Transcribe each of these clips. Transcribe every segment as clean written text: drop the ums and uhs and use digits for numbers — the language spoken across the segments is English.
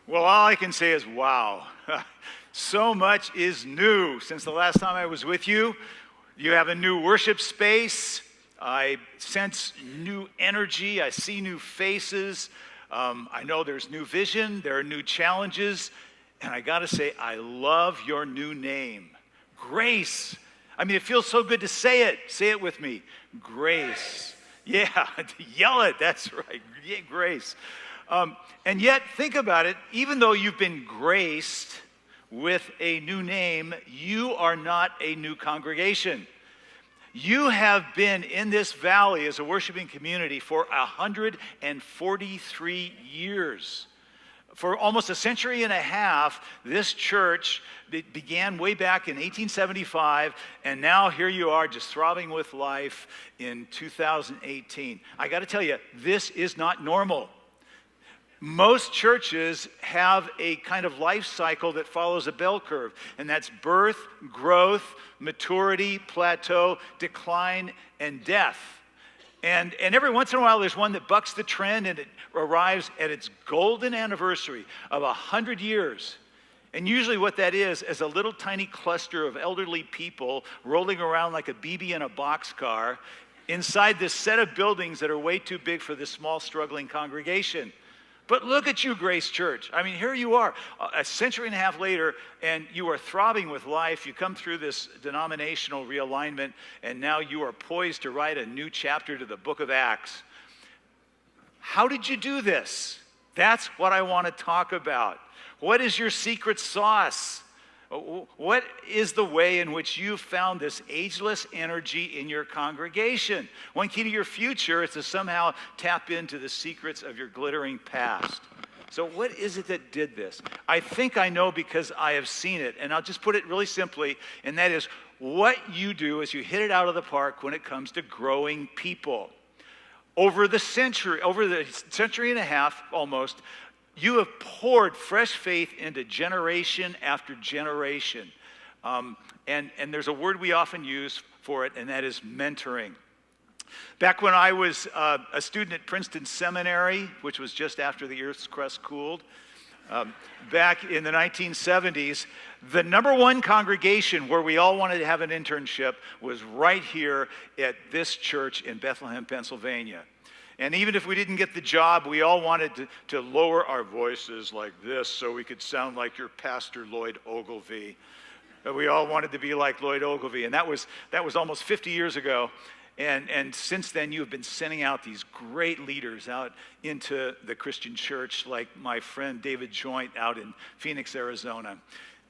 Well, all I can say is, wow. So much is new since the last time I was with you. You have a new worship space. I sense new energy. I see new faces. I know there's new vision. There are new challenges. And I got to say, I love your new name, Grace. I mean, it feels so good to say it. Say it with me, Grace. Yeah, yell it. That's right. Yeah, Grace. And yet, think about it, even though you've been graced with a new name, you are not a new congregation. You have been in this valley as a worshiping community for 143 years. For almost a century and a half, this church began way back in 1875, and now here you are just throbbing with life in 2018. I got to tell you, this is not normal. Most churches have a kind of life cycle that follows a bell curve, and that's birth, growth, maturity, plateau, decline, and death. And every once in a while, there's one that bucks the trend, and it arrives at its golden anniversary of 100 years. And usually what that is a little tiny cluster of elderly people rolling around like a BB in a boxcar inside this set of buildings that are way too big for this small, struggling congregation. But look at you, Grace Church. I mean, here you are, a century and a half later, and you are throbbing with life. You come through this denominational realignment, and now you are poised to write a new chapter to the book of Acts. How did you do this? That's what I want to talk about. What is your secret sauce? What is the way in which you found this ageless energy in your congregation? One key to your future is to somehow tap into the secrets of your glittering past. So what is it that did this? I think I know because I have seen it, and I'll just put it really simply, and that is what you do is you hit it out of the park when it comes to growing people. Over the century and a half almost, you have poured fresh faith into generation after generation. And there's a word we often use for it, and that is mentoring. Back when I was a student at Princeton Seminary, which was just after the Earth's crust cooled, back in the 1970s, the number one congregation where we all wanted to have an internship was right here at this church in Bethlehem, Pennsylvania. And even if we didn't get the job, we all wanted to lower our voices like this so we could sound like your pastor, Lloyd Ogilvie. We all wanted to be like Lloyd Ogilvie, and that was almost 50 years ago. And since then, you have been sending out these great leaders out into the Christian church, like my friend David Joint out in Phoenix, Arizona.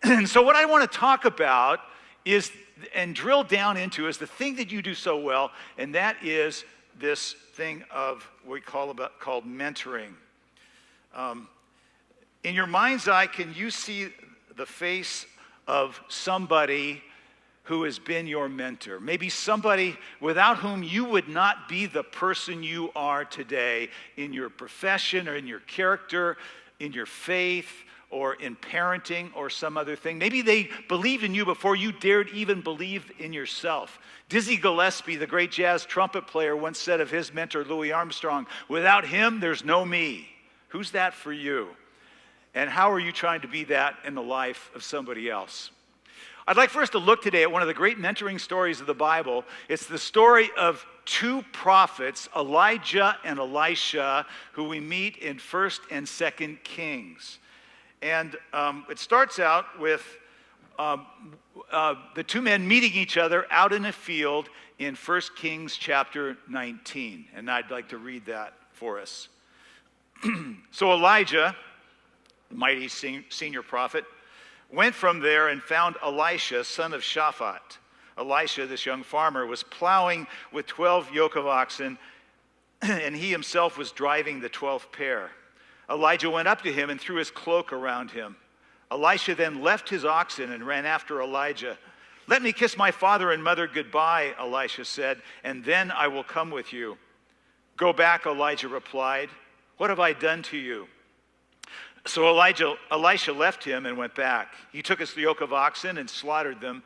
And so what I want to talk about is, and drill down into, is the thing that you do so well, and that is this thing of what we called mentoring. In your mind's eye, can you see the face of somebody who has been your mentor? Maybe somebody without whom you would not be the person you are today in your profession or in your character, in your faith, or in parenting or some other thing. Maybe they believed in you before you dared even believe in yourself. Dizzy Gillespie, the great jazz trumpet player, once said of his mentor, Louis Armstrong, "Without him, there's no me." Who's that for you? And how are you trying to be that in the life of somebody else? I'd like for us to look today at one of the great mentoring stories of the Bible. It's the story of two prophets, Elijah and Elisha, who we meet in 1st and 2nd Kings. And it starts out with the two men meeting each other out in a field in 1 Kings chapter 19. And I'd like to read that for us. So Elijah, the mighty senior prophet, went from there and found Elisha, son of Shaphat. Elisha, this young farmer, was plowing with 12 yoke of oxen, and he himself was driving the 12th pair. Elijah went up to him and threw his cloak around him. Elisha then left his oxen and ran after Elijah. "Let me kiss my father and mother goodbye," Elisha said, "and then I will come with you." "Go back," Elijah replied. "What have I done to you?" So Elisha left him and went back. He took his yoke of oxen and slaughtered them,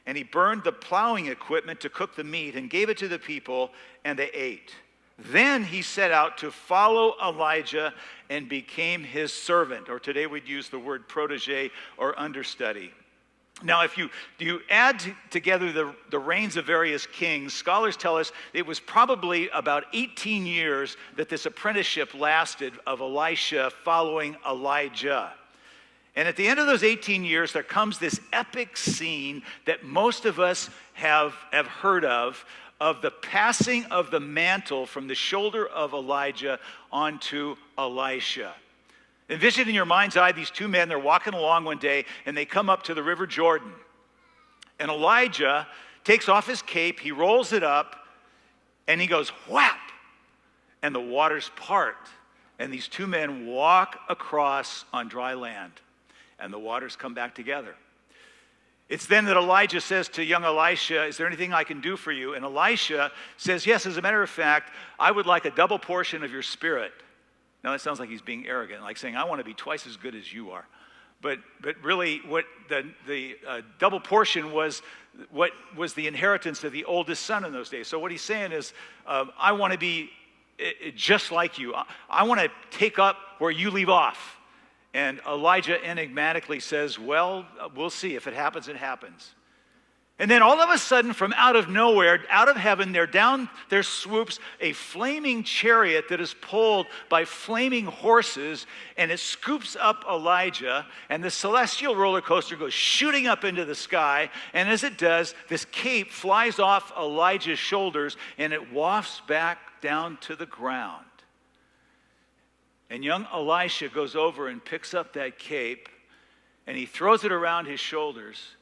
and he burned the plowing equipment to cook the meat and gave it to the people, and they ate. Then he set out to follow Elijah and became his servant, or today we'd use the word protege or understudy. Now, if you add together the reigns of various kings, scholars tell us it was probably about 18 years that this apprenticeship lasted of Elisha following Elijah. And at the end of those 18 years, there comes this epic scene that most of us have heard of the passing of the mantle from the shoulder of Elijah onto Elisha. Envision in your mind's eye these two men, they're walking along one day, and they come up to the River Jordan. And Elijah takes off his cape, he rolls it up, and he goes, whap! And the waters part. And these two men walk across on dry land, and the waters come back together. It's then that Elijah says to young Elisha, "Is there anything I can do for you?" And Elisha says, "Yes, as a matter of fact, I would like a double portion of your spirit." Now that sounds like he's being arrogant, like saying, "I want to be twice as good as you are." But really, what the double portion was, what was the inheritance of the oldest son in those days. So what he's saying is, I want to be just like you. I want to take up where you leave off. And Elijah enigmatically says, "Well, we'll see. If it happens, it happens." And then all of a sudden, from out of nowhere, out of heaven, there swoops a flaming chariot that is pulled by flaming horses, and it scoops up Elijah, and the celestial roller coaster goes shooting up into the sky, and as it does, this cape flies off Elijah's shoulders, and it wafts back down to the ground. And young Elisha goes over and picks up that cape, and he throws it around his shoulders,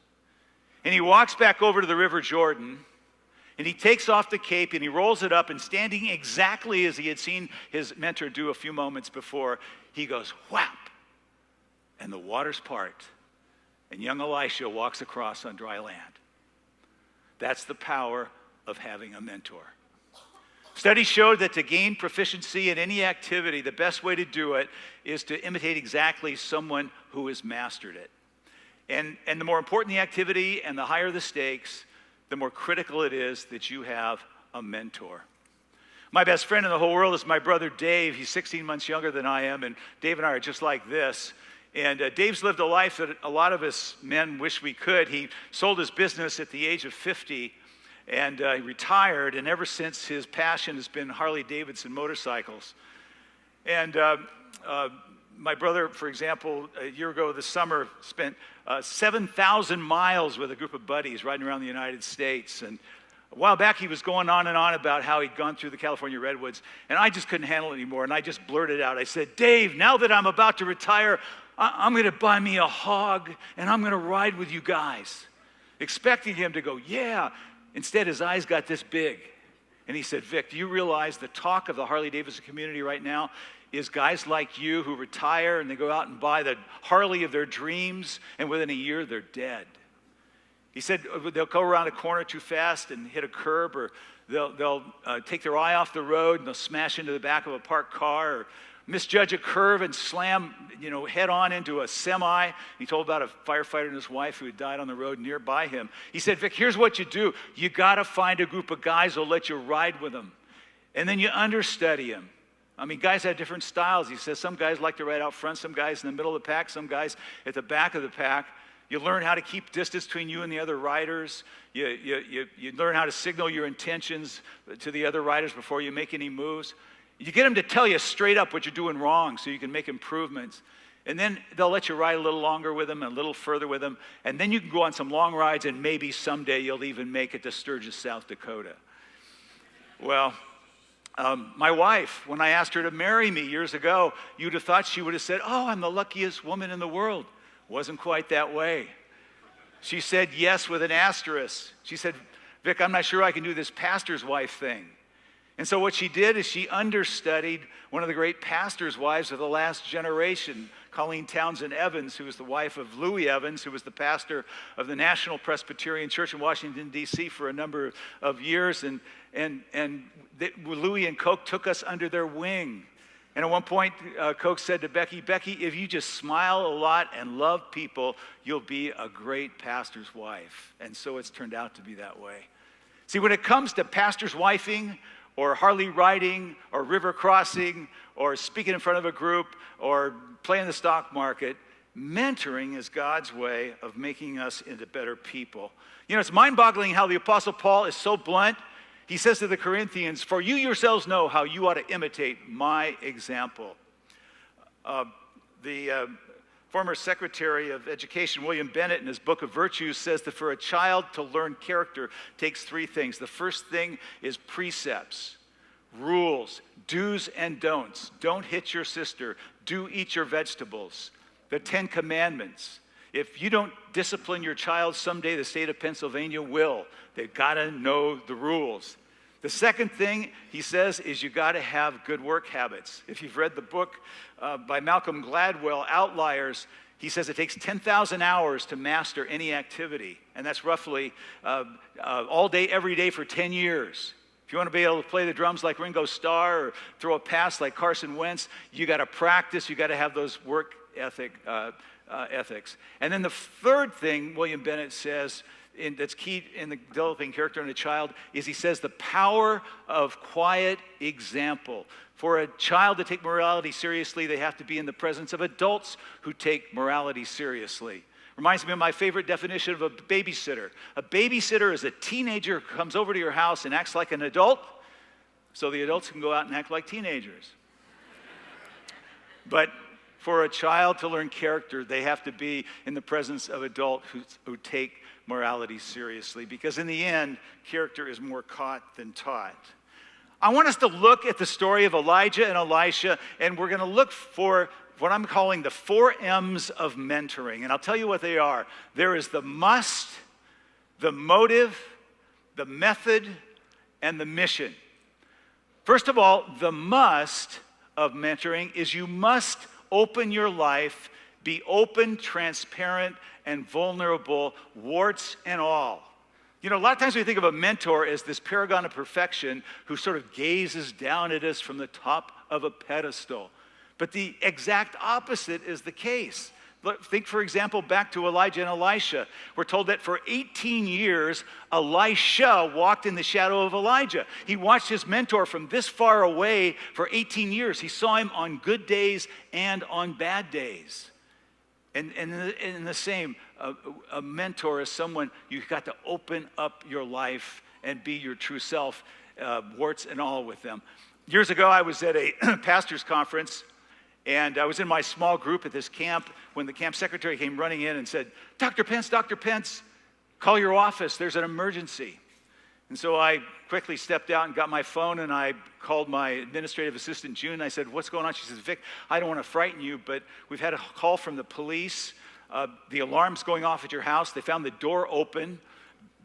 and he walks back over to the River Jordan, and he takes off the cape, and he rolls it up, and standing exactly as he had seen his mentor do a few moments before, he goes, whap, and the waters part, and young Elisha walks across on dry land. That's the power of having a mentor. Studies showed that to gain proficiency in any activity, the best way to do it is to imitate exactly someone who has mastered it. And the more important the activity and the higher the stakes, the more critical it is that you have a mentor. My best friend in the whole world is my brother Dave. He's 16 months younger than I am, and Dave and I are just like this. And Dave's lived a life that a lot of us men wish we could. He sold his business at the age of 50, and he retired, and ever since his passion has been Harley-Davidson motorcycles. And my brother, for example, a year ago this summer spent 7,000 miles with a group of buddies riding around the United States. And a while back he was going on and on about how he'd gone through the California redwoods, and I just couldn't handle it anymore, and I just blurted out. I said, "Dave, now that I'm about to retire, I'm going to buy me a hog, and I'm going to ride with you guys," expecting him to go, "Yeah." Instead, his eyes got this big. And he said, "Vic, do you realize the talk of the Harley-Davidson community right now is guys like you who retire and they go out and buy the Harley of their dreams, and within a year, they're dead." He said they'll go around a corner too fast and hit a curb, or they'll take their eye off the road and they'll smash into the back of a parked car, or misjudge a curve and slam, head on into a semi. He told about a firefighter and his wife who had died on the road nearby him. He said, "Vic, here's what you do. You got to find a group of guys who'll let you ride with them. And then you understudy them." I mean, guys have different styles. He says some guys like to ride out front, some guys in the middle of the pack, some guys at the back of the pack. You learn how to keep distance between you and the other riders. You learn how to signal your intentions to the other riders before you make any moves. You get them to tell you straight up what you're doing wrong so you can make improvements. And then they'll let you ride a little longer with them and a little further with them. And then you can go on some long rides, and maybe someday you'll even make it to Sturgis, South Dakota. Well, my wife, when I asked her to marry me years ago, you'd have thought she would have said, "Oh, I'm the luckiest woman in the world." Wasn't quite that way. She said yes with an asterisk. She said, "Vic, I'm not sure I can do this pastor's wife thing." And so what she did is she understudied one of the great pastors' wives of the last generation, Colleen Townsend Evans, who was the wife of Louis Evans, who was the pastor of the National Presbyterian Church in Washington, D.C. for a number of years. And Louis and Coke took us under their wing. And at one point, Coke said to Becky, if you just smile a lot and love people, you'll be a great pastor's wife. And so it's turned out to be that way. See, when it comes to pastor's wifing, or Harley riding, or river crossing, or speaking in front of a group, or playing the stock market, mentoring is God's way of making us into better people. You know, it's mind-boggling how the Apostle Paul is so blunt. He says to the Corinthians, "For you yourselves know how you ought to imitate my example." The former Secretary of Education, William Bennett, in his book of Virtues, says that for a child to learn character takes three things. The first thing is precepts, rules, do's and don'ts. Don't hit your sister. Do eat your vegetables. The 10 Commandments. If you don't discipline your child, someday the state of Pennsylvania will. They've got to know the rules. The second thing, he says, is you got to have good work habits. If you've read the book by Malcolm Gladwell, Outliers, he says it takes 10,000 hours to master any activity. And that's roughly all day, every day for 10 years. If you want to be able to play the drums like Ringo Starr or throw a pass like Carson Wentz, you got to practice, you got to have those work ethics. And then the third thing William Bennett says that's key in the developing character in a child is he says the power of quiet example. For a child to take morality seriously, they have to be in the presence of adults who take morality seriously. Reminds me of my favorite definition of a babysitter. A babysitter is a teenager who comes over to your house and acts like an adult, so the adults can go out and act like teenagers. But for a child to learn character, they have to be in the presence of adults who take morality seriously, because in the end, character is more caught than taught. I want us to look at the story of Elijah and Elisha, and we're going to look for what I'm calling the 4 M's of mentoring. And I'll tell you what they are. There is the must, the motive, the method, and the mission. First of all, the must of mentoring is you must open your life, be open, transparent, and vulnerable, warts and all. You know, a lot of times we think of a mentor as this paragon of perfection who sort of gazes down at us from the top of a pedestal. But the exact opposite is the case. Think, for example, back to Elijah and Elisha. We're told that for 18 years, Elisha walked in the shadow of Elijah. He watched his mentor from this far away for 18 years. He saw him on good days and on bad days. And in the same, a mentor is someone you've got to open up your life and be your true self, warts and all with them. Years ago, I was at a pastor's conference, and I was in my small group at this camp when the camp secretary came running in and said, Dr. Pentz, call your office, there's an emergency. And so I quickly stepped out and got my phone, and I called my administrative assistant, June. I said, what's going on? She says, Vic, I don't want to frighten you, but we've had a call from the police. The alarm's going off at your house. They found the door open.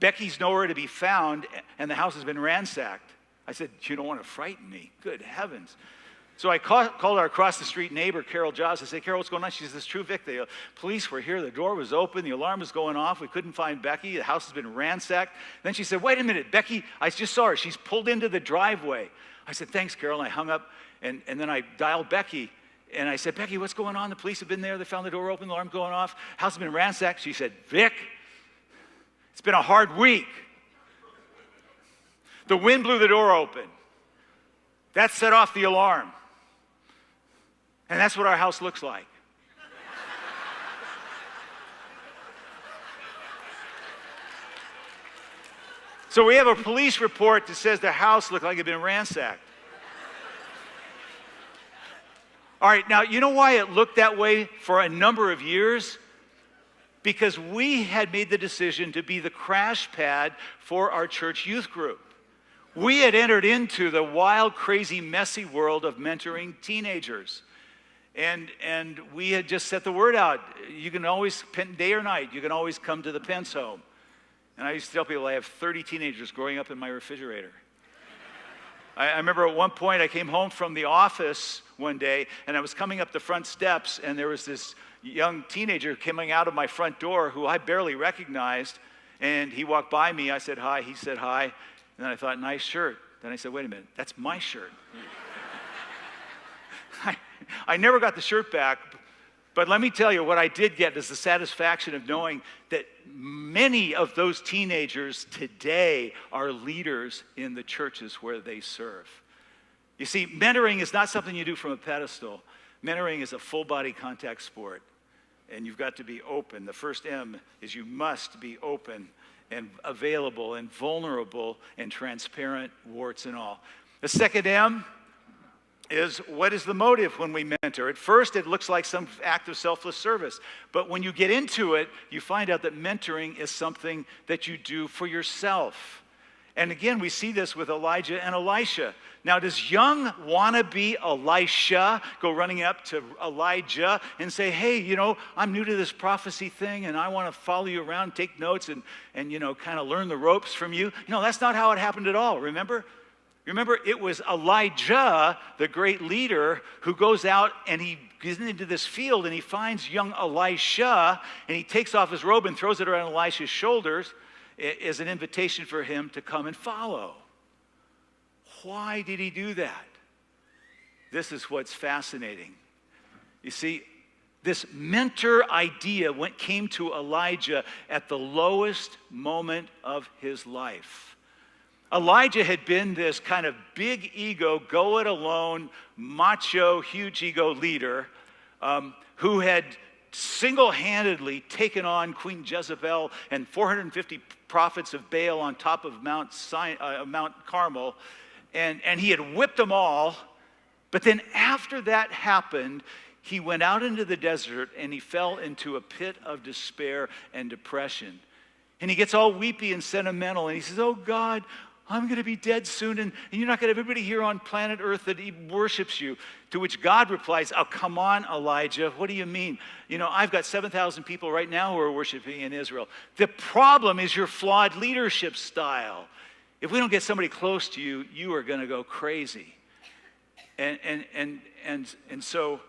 Becky's nowhere to be found, and the house has been ransacked. I said, you don't want to frighten me? Good heavens. So I called our across-the-street neighbor, Carol Jaws. I said, Carol, what's going on? She says, it's true, Vic. The police were here. The door was open. The alarm was going off. We couldn't find Becky. The house has been ransacked. Then she said, wait a minute, Becky, I just saw her. She's pulled into the driveway. I said, thanks, Carol. And I hung up, and then I dialed Becky. And I said, Becky, what's going on? The police have been there. They found the door open. The alarm going off. House has been ransacked. She said, Vic, it's been a hard week. The wind blew the door open. That set off the alarm. And that's what our house looks like. So we have a police report that says the house looked like it had been ransacked. All right, now, you know why it looked that way for a number of years? Because we had made the decision to be the crash pad for our church youth group. We had entered into the wild, crazy, messy world of mentoring teenagers. And we had just set the word out. You can always, day or night, you can always come to the Pentz home. And I used to tell people I have 30 teenagers growing up in my refrigerator. I remember at one point I came home from the office one day, and I was coming up the front steps, and there was this young teenager coming out of my front door who I barely recognized, and he walked by me. I said hi. He said hi. And then I thought, nice shirt. Then I said, wait a minute, that's my shirt. I never got the shirt back, but let me tell you, what I did get is the satisfaction of knowing that many of those teenagers today are leaders in the churches where they serve. You see, mentoring is not something you do from a pedestal. Mentoring is a full-body contact sport, and you've got to be open. The first M is you must be open and available and vulnerable and transparent, warts and all. The second M is, what is the motive when we mentor? At first, it looks like some act of selfless service. But when you get into it, you find out that mentoring is something that you do for yourself. And again, we see this with Elijah and Elisha. Now, does young wannabe Elisha go running up to Elijah and say, hey, I'm new to this prophecy thing, and I want to follow you around, take notes, and kind of learn the ropes from you? No, that's not how it happened at all, remember? Remember, it was Elijah, the great leader, who goes out and he gets into this field and he finds young Elisha, and he takes off his robe and throws it around Elisha's shoulders as an invitation for him to come and follow. Why did he do that? This is what's fascinating. You see, this mentor idea came to Elijah at the lowest moment of his life. Elijah had been this kind of big ego, go it alone, macho, huge ego leader who had single-handedly taken on Queen Jezebel and 450 prophets of Baal on top of Mount Carmel, and he had whipped them all. But then after that happened, he went out into the desert and he fell into a pit of despair and depression. And he gets all weepy and sentimental, and he says, oh God, I'm going to be dead soon, and you're not going to have everybody here on planet Earth that worships you. To which God replies, oh, come on, Elijah, what do you mean? I've got 7,000 people right now who are worshiping in Israel. The problem is your flawed leadership style. If we don't get somebody close to you, you are going to go crazy. And so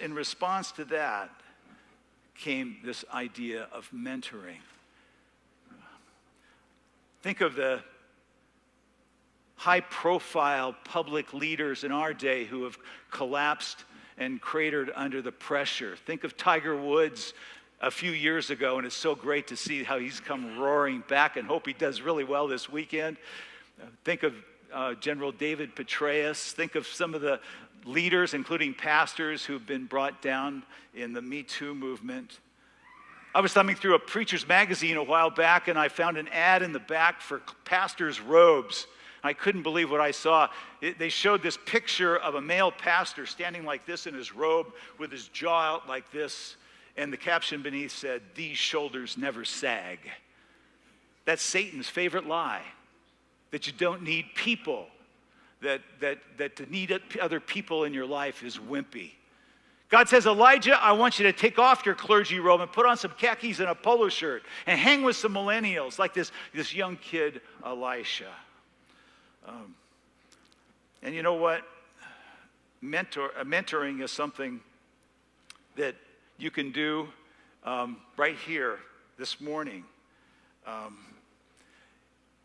in response to that came this idea of mentoring. Think of the high-profile public leaders in our day who have collapsed and cratered under the pressure. Think of Tiger Woods a few years ago, and it's so great to see how he's come roaring back, and hope he does really well this weekend. Think of General David Petraeus. Think of some of the leaders, including pastors, who've been brought down in the Me Too movement. I was thumbing through a preacher's magazine a while back, and I found an ad in the back for pastors' robes. I couldn't believe what I saw. They showed this picture of a male pastor standing like this in his robe with his jaw out like this, and the caption beneath said, "These shoulders never sag." That's Satan's favorite lie, that you don't need people, that to need other people in your life is wimpy. God says, Elijah, I want you to take off your clergy robe and put on some khakis and a polo shirt and hang with some millennials like this young kid, Elisha. And you know what? Mentoring is something that you can do right here this morning.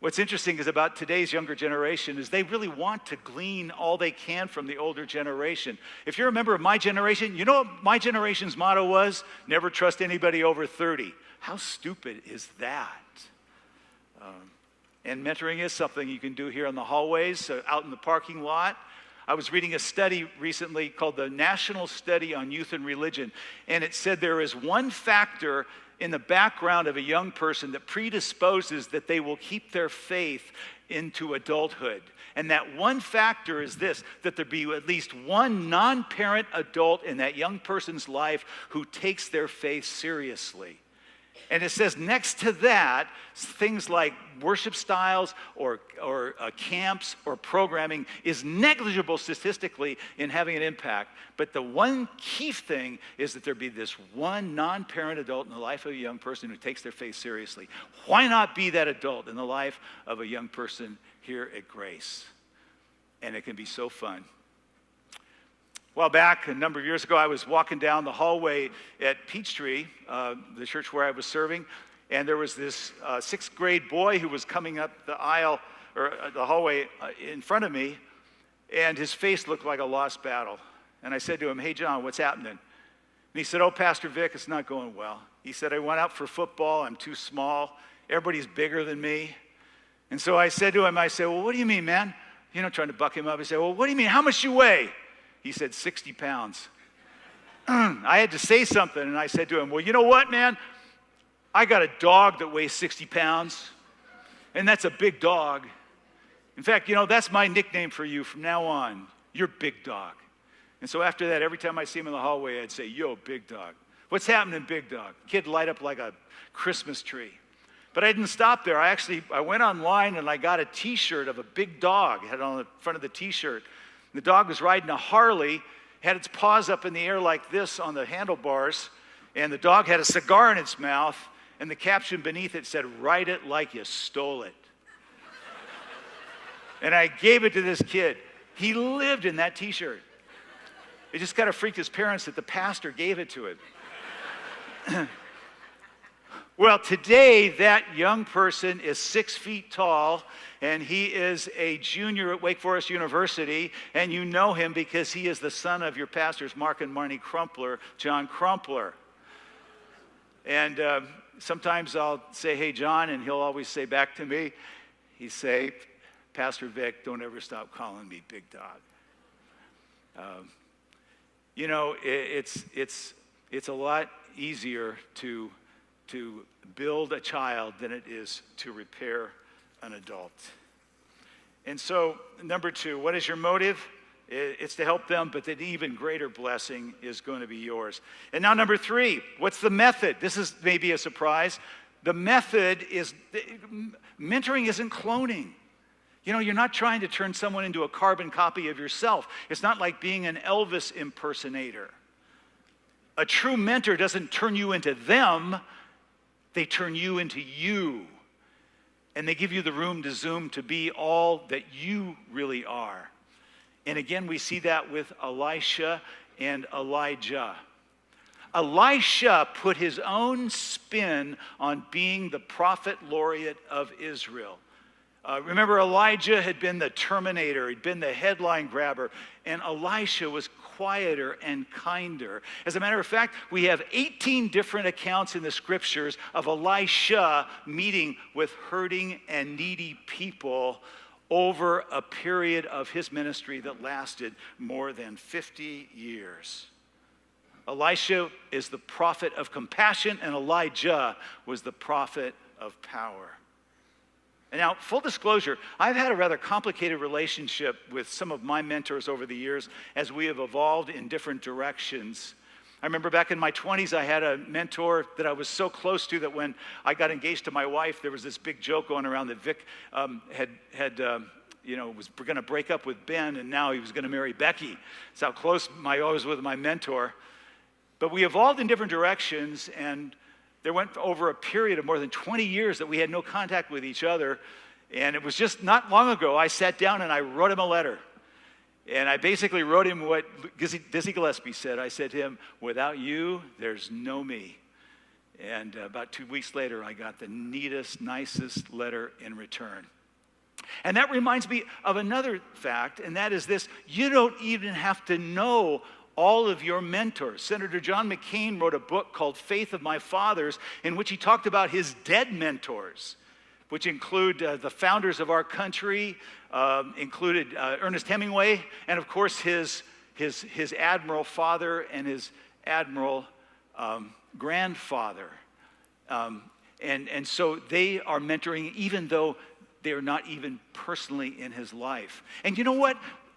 What's interesting is about today's younger generation is they really want to glean all they can from the older generation. If you're a member of my generation, you know what my generation's motto was? Never trust anybody over 30. How stupid is that? And mentoring is something you can do here in the hallways, out in the parking lot. I was reading a study recently called the National Study on Youth and Religion, and it said there is one factor in the background of a young person that predisposes that they will keep their faith into adulthood. And that one factor is this, that there be at least one non-parent adult in that young person's life who takes their faith seriously. And it says next to that, things like worship styles or camps or programming is negligible statistically in having an impact. But the one key thing is that there be this one non-parent adult in the life of a young person who takes their faith seriously. Why not be that adult in the life of a young person here at Grace. And it can be so fun. Well, back a number of years ago, I was walking down the hallway at Peachtree, the church where I was serving, and there was this sixth grade boy who was coming up the aisle, or the hallway in front of me, and his face looked like a lost battle. And I said to him, "Hey, John, what's happening?" And he said, "Oh, Pastor Vic, it's not going well." He said, "I went out for football. I'm too small. Everybody's bigger than me." And so I said to him, "Well, what do you mean, man?" Trying to buck him up. I said, "Well, what do you mean? How much you weigh?" He said, 60 pounds. I had to say something, and I said to him, "Well, you know what, man? I got a dog that weighs 60 pounds, and that's a big dog. In fact, that's my nickname for you from now on. You're Big Dog." And so after that, every time I see him in the hallway, I'd say, "Yo, Big Dog. What's happening, Big Dog?" Kid light up like a Christmas tree. But I didn't stop there. I went online and I got a T-shirt of a big dog. It had on the front of the T-shirt. The dog was riding a Harley, had its paws up in the air like this on the handlebars, and the dog had a cigar in its mouth, and the caption beneath it said, "Ride it like you stole it." And I gave it to this kid. He lived in that T-shirt. It just kind of freaked his parents that the pastor gave it to him. Well, today that young person is 6 feet tall, and he is a junior at Wake Forest University, and you know him because he is the son of your pastors, Mark and Marnie Crumpler, John Crumpler. And sometimes I'll say, "Hey, John," and he'll always say back to me, he'd say, "Pastor Vic, don't ever stop calling me Big Dog." It's a lot easier to build a child than it is to repair an adult. And so, number 2, what is your motive? It's to help them, but an even greater blessing is going to be yours. And now number 3, what's the method? This is maybe a surprise. The method is, mentoring isn't cloning. You're not trying to turn someone into a carbon copy of yourself. It's not like being an Elvis impersonator. A true mentor doesn't turn you into them. They turn you into you. And they give you the room to zoom to be all that you really are. And again, we see that with Elisha and Elijah. Elisha put his own spin on being the prophet laureate of Israel. Remember, Elijah had been the terminator. He'd been the headline grabber. And Elisha was quieter and kinder. As a matter of fact, we have 18 different accounts in the scriptures of Elisha meeting with hurting and needy people over a period of his ministry that lasted more than 50 years. Elisha is the prophet of compassion, and Elijah was the prophet of power. And now, full disclosure, I've had a rather complicated relationship with some of my mentors over the years as we have evolved in different directions. I remember back in my 20s, I had a mentor that I was so close to that when I got engaged to my wife, there was this big joke going around that Vic was going to break up with Ben, and now he was going to marry Becky. That's how close I was with my mentor. But we evolved in different directions, and there went over a period of more than 20 years that we had no contact with each other. And it was just not long ago, I sat down and I wrote him a letter. And I basically wrote him what Dizzy Gillespie said. I said to him, "Without you, there's no me." And about 2 weeks later, I got the neatest, nicest letter in return. And that reminds me of another fact, and that is this: you don't even have to know all of your mentors. Senator John McCain wrote a book called Faith of My Fathers, in which he talked about his dead mentors, which include the founders of our country, included Ernest Hemingway, and of course his admiral father and his admiral grandfather. And so they are mentoring even though they are not even personally in his life. And you know what?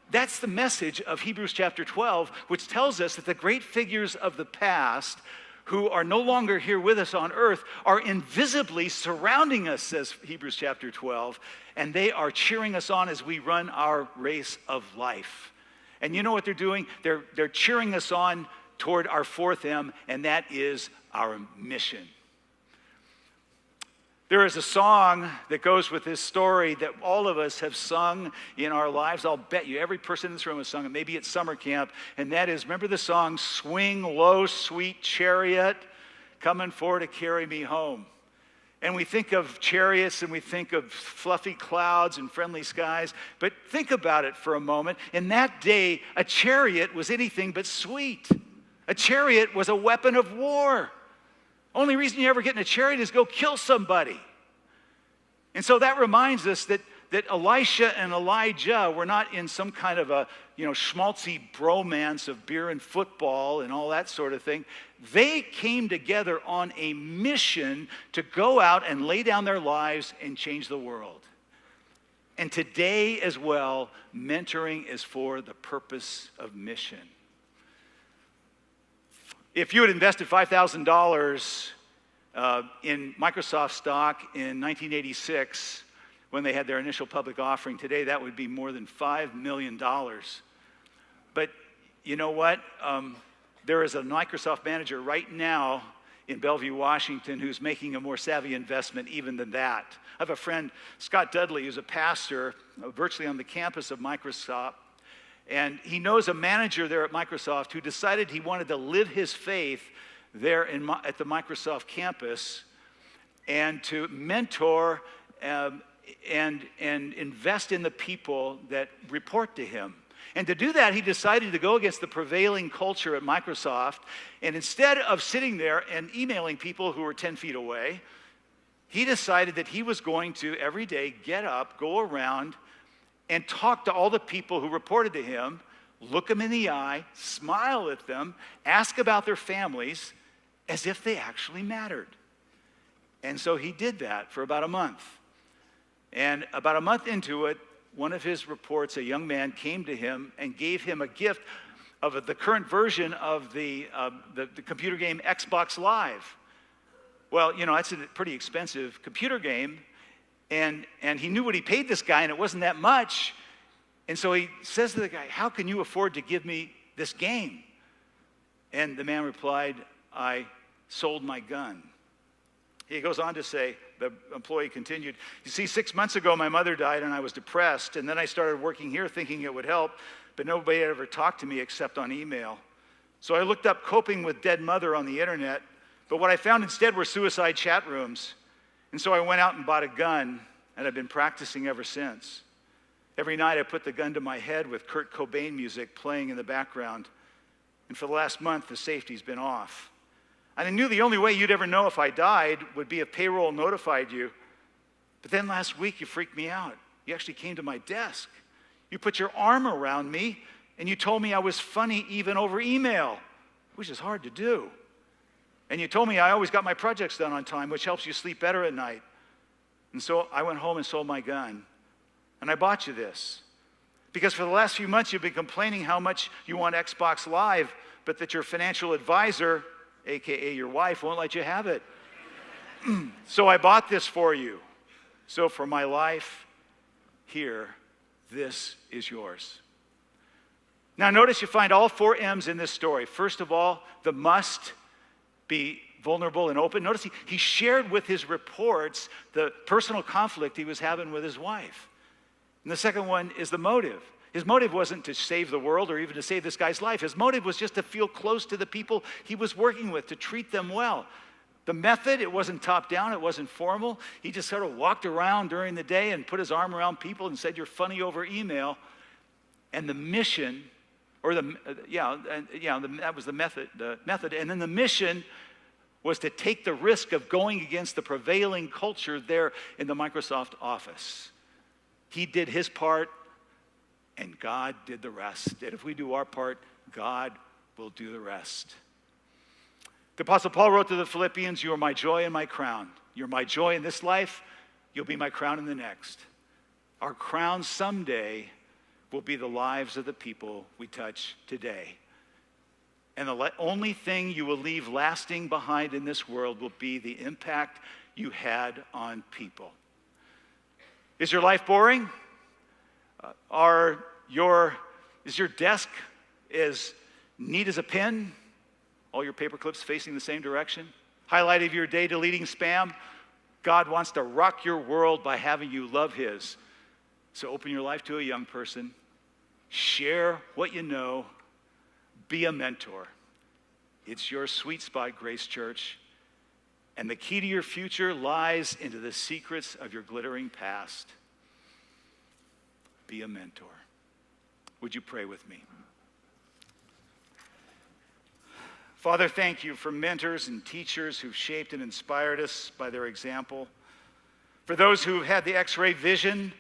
That's the message of Hebrews chapter 12, which tells us that the great figures of the past who are no longer here with us on earth are invisibly surrounding us, says Hebrews chapter 12, and they are cheering us on as we run our race of life. And you know what they're doing? They're cheering us on toward our fourth M, and that is our mission. There is a song that goes with this story that all of us have sung in our lives. I'll bet you every person in this room has sung it, maybe at summer camp. And that is, remember the song, "Swing Low, Sweet Chariot, Coming for to Carry Me Home." And we think of chariots and we think of fluffy clouds and friendly skies. But think about it for a moment. In that day, a chariot was anything but sweet. A chariot was a weapon of war. Only reason you ever get in a chariot is go kill somebody. And so that reminds us that Elisha and Elijah were not in some kind of a schmaltzy bromance of beer and football and all that sort of thing. They came together on a mission to go out and lay down their lives and change the world. And today as well, mentoring is for the purpose of mission. If you had invested $5,000 in Microsoft stock in 1986, when they had their initial public offering, today that would be more than $5 million. But you know what? There is a Microsoft manager right now in Bellevue, Washington, who's making a more savvy investment even than that. I have a friend, Scott Dudley, who's a pastor virtually on the campus of Microsoft. And he knows a manager there at Microsoft who decided he wanted to live his faith there at the Microsoft campus and to mentor and invest in the people that report to him. And to do that, he decided to go against the prevailing culture at Microsoft. And instead of sitting there and emailing people who were 10 feet away, he decided that he was going to every day get up, go around, and talk to all the people who reported to him, look them in the eye, smile at them, ask about their families as if they actually mattered. And so he did that for about a month. And about a month into it, one of his reports, a young man came to him and gave him a gift of the current version of the computer game Xbox Live. Well, that's a pretty expensive computer game. And he knew what he paid this guy, and it wasn't that much. And so he says to the guy, "How can you afford to give me this game?" And the man replied, "I sold my gun." He goes on to say, the employee continued, "You see, 6 months ago, my mother died, and I was depressed. And then I started working here thinking it would help, but nobody had ever talked to me except on email. So I looked up coping with dead mother on the internet, but what I found instead were suicide chat rooms. And so I went out and bought a gun, and I've been practicing ever since. Every night I put the gun to my head with Kurt Cobain music playing in the background. And for the last month, the safety's been off. And I knew the only way you'd ever know if I died would be if payroll notified you. But then last week, you freaked me out. You actually came to my desk. You put your arm around me, and you told me I was funny even over email, which is hard to do. And you told me I always got my projects done on time, which helps you sleep better at night. And so I went home and sold my gun. And I bought you this. Because for the last few months, you've been complaining how much you want Xbox Live, but that your financial advisor, AKA your wife, won't let you have it. So I bought this for you. So for my life, here, this is yours." Now notice you find all 4 M's in this story. First of all, the must, be vulnerable and open. Notice he shared with his reports the personal conflict he was having with his wife. And the second one is the motive. His motive wasn't to save the world or even to save this guy's life. His motive was just to feel close to the people he was working with, to treat them well. The method, it wasn't top down, it wasn't formal. He just sort of walked around during the day and put his arm around people and said, "You're funny over email." And the mission, that was the method. And then the mission was to take the risk of going against the prevailing culture there in the Microsoft office. He did his part, and God did the rest. And if we do our part, God will do the rest. The Apostle Paul wrote to the Philippians, "You are my joy and my crown. You're my joy in this life, you'll be my crown in the next." Our crown someday will be the lives of the people we touch today. And the only thing you will leave lasting behind in this world will be the impact you had on people. Is your life boring? Is your desk as neat as a pin? All your paper clips facing the same direction? Highlight of your day, deleting spam? God wants to rock your world by having you love his. So open your life to a young person. Share what you know. Be a mentor. It's your sweet spot, Grace Church. And the key to your future lies into the secrets of your glittering past. Be a mentor. Would you pray with me? Father, thank you for mentors and teachers who've shaped and inspired us by their example. For those who've had the X-ray vision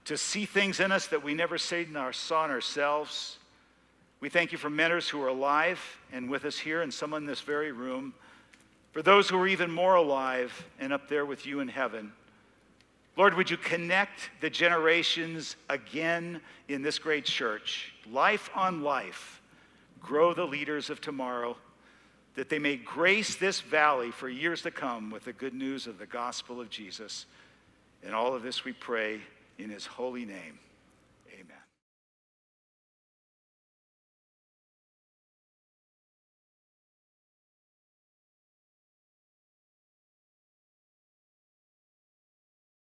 to see things in us that we never saw in ourselves. We thank you for mentors who are alive and with us here and some in this very room. For those who are even more alive and up there with you in heaven. Lord, would you connect the generations again in this great church, life on life, grow the leaders of tomorrow, that they may grace this valley for years to come with the good news of the gospel of Jesus. And all of this we pray in his holy name.